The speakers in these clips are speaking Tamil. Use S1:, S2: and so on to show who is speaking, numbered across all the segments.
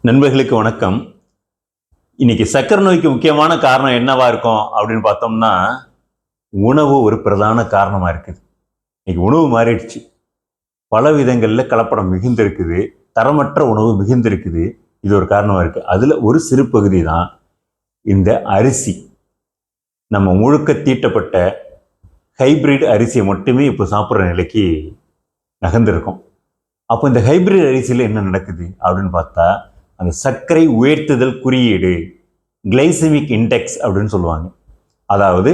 S1: நண்பர்களுக்கு வணக்கம். இன்னைக்கு சக்கரை நோய்க்கு முக்கியமான காரணம் என்னவா இருக்கும் அப்படின்னு பார்த்தோம்னா, உணவு ஒரு பிரதான காரணமா இருக்குது. இன்னைக்கு உணவு மாறிடுச்சு. பல விதங்கள்ல கலப்படம் மிகுந்திருக்குது. தரமற்ற உணவு மிகுந்திருக்குது. இது ஒரு காரணமா இருக்கு. அதுல ஒரு சிறு பகுதி தான் இந்த அரிசி. நம்ம முழுக்க தீட்டப்பட்ட ஹைபிரிட் அரிசியை மட்டுமே இப்போ சாப்பிட்ற நிலைக்கு நகர்ந்திருக்கோம். அப்போ இந்த ஹைபிரிட் அரிசியில் என்ன நடக்குது அப்படின்னு பார்த்தா, அந்த சர்க்கரை உயர்த்துதல் குறியீடு கிளைசமிக் இண்டெக்ஸ் அப்படின்னு சொல்லுவாங்க. அதாவது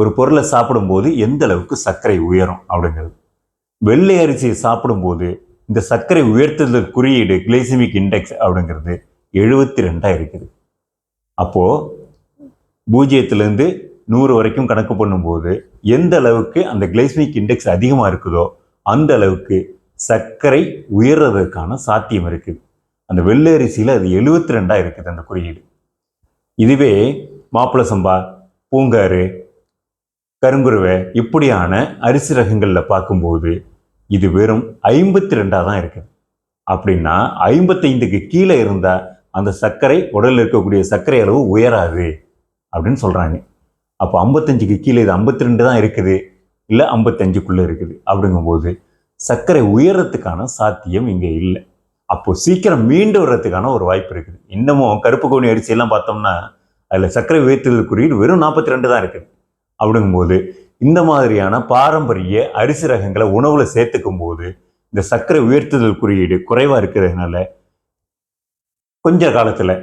S1: ஒரு பொருளை சாப்பிடும்போது எந்த அளவுக்கு சர்க்கரை உயரும் அப்படிங்கிறது. வெள்ளை அரிசியை சாப்பிடும்போது இந்த சர்க்கரை உயர்த்துதல் குறியீடு கிளைசமிக் இண்டெக்ஸ் அப்படிங்கிறது 72 இருக்குது. அப்போது 0லேருந்து 100 வரைக்கும் கணக்கு பண்ணும்போது எந்த அளவுக்கு அந்த கிளைசமிக் இண்டெக்ஸ் அதிகமாக இருக்குதோ அந்த அளவுக்கு சர்க்கரை உயர்றதுக்கான சாத்தியம் இருக்குது. அந்த வெள்ளை அரிசியில் அது 72 இருக்குது அந்த குறியீடு. இதுவே மாப்பிள சம்பா, பூங்காறு, கருங்குருவை இப்படியான அரிசி ரகங்களில் பார்க்கும்போது இது வெறும் 52 தான் இருக்குது. அப்படின்னா 55க்கு கீழே இருந்தால் அந்த சர்க்கரை உடலில் இருக்கக்கூடிய சர்க்கரை அளவு உயராது அப்படின்னு சொல்கிறாங்க. அப்போ 55க்கு கீழே இது 52 தான் இருக்குது, இல்லை 55க்குள்ளே இருக்குது. அப்படிங்கும்போது சர்க்கரை உயரத்துக்கான சாத்தியம் இங்கே இல்லை. அப்போ சீக்கிரம் மீண்டு வர்றதுக்கான ஒரு வாய்ப்பு இருக்குது. இன்னமும் கருப்பு கவுனி அரிசியெல்லாம் பார்த்தோம்னா அதில் சர்க்கரை உயர்த்துதல் குறியீடு வெறும் 42 தான் இருக்குது. அப்படிங்கும்போது இந்த மாதிரியான பாரம்பரிய அரிசி ரகங்களை உணவுல சேர்த்துக்கும் போது இந்த சர்க்கரை உயர்த்துதல் குறியீடு குறைவா இருக்கிறதுனால கொஞ்ச காலத்துல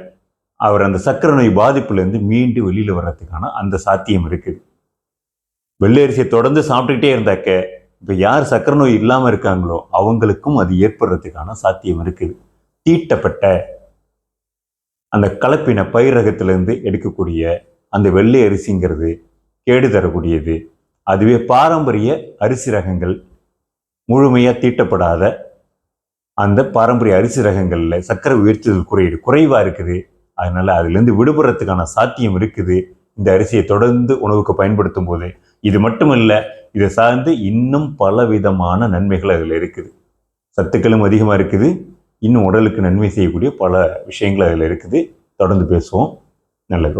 S1: அவர் அந்த சர்க்கரை நோய் பாதிப்புலேருந்து மீண்டு வெளியில வர்றதுக்கான அந்த சாத்தியம் இருக்குது. வெள்ளை அரிசியை தொடர்ந்து சாப்பிட்டுக்கிட்டே இருந்தாக்க இப்போ யார் சர்க்கரை நோய் இல்லாமல் இருக்காங்களோ அவங்களுக்கும் அது ஏற்படுறதுக்கான சாத்தியம் இருக்குது. தீட்டப்பட்ட அந்த கலப்பின பயிர் ரகத்திலேருந்து எடுக்கக்கூடிய அந்த வெள்ளை அரிசிங்கிறது கேடு தரக்கூடியது. அதுவே பாரம்பரிய அரிசி ரகங்கள் முழுமையாக தீட்டப்படாத அந்த பாரம்பரிய அரிசி ரகங்களில் சர்க்கரை உயர்த்துதல் குறியீடு குறைவாக இருக்குது. அதனால் அதுலேருந்து விடுபடுறதுக்கான சாத்தியம் இருக்குது இந்த அரிசியை தொடர்ந்து உணவுக்கு பயன்படுத்தும் போது. இது மட்டுமல்ல, இதை சார்ந்து இன்னும் பல விதமான நன்மைகள் அதில் இருக்குது. சத்துக்களும் அதிகமாக இருக்குது. இன்னும் உடலுக்கு நன்மை செய்யக்கூடிய பல விஷயங்கள் அதில் இருக்குது. தொடர்ந்து பேசுவோம். நல்லது.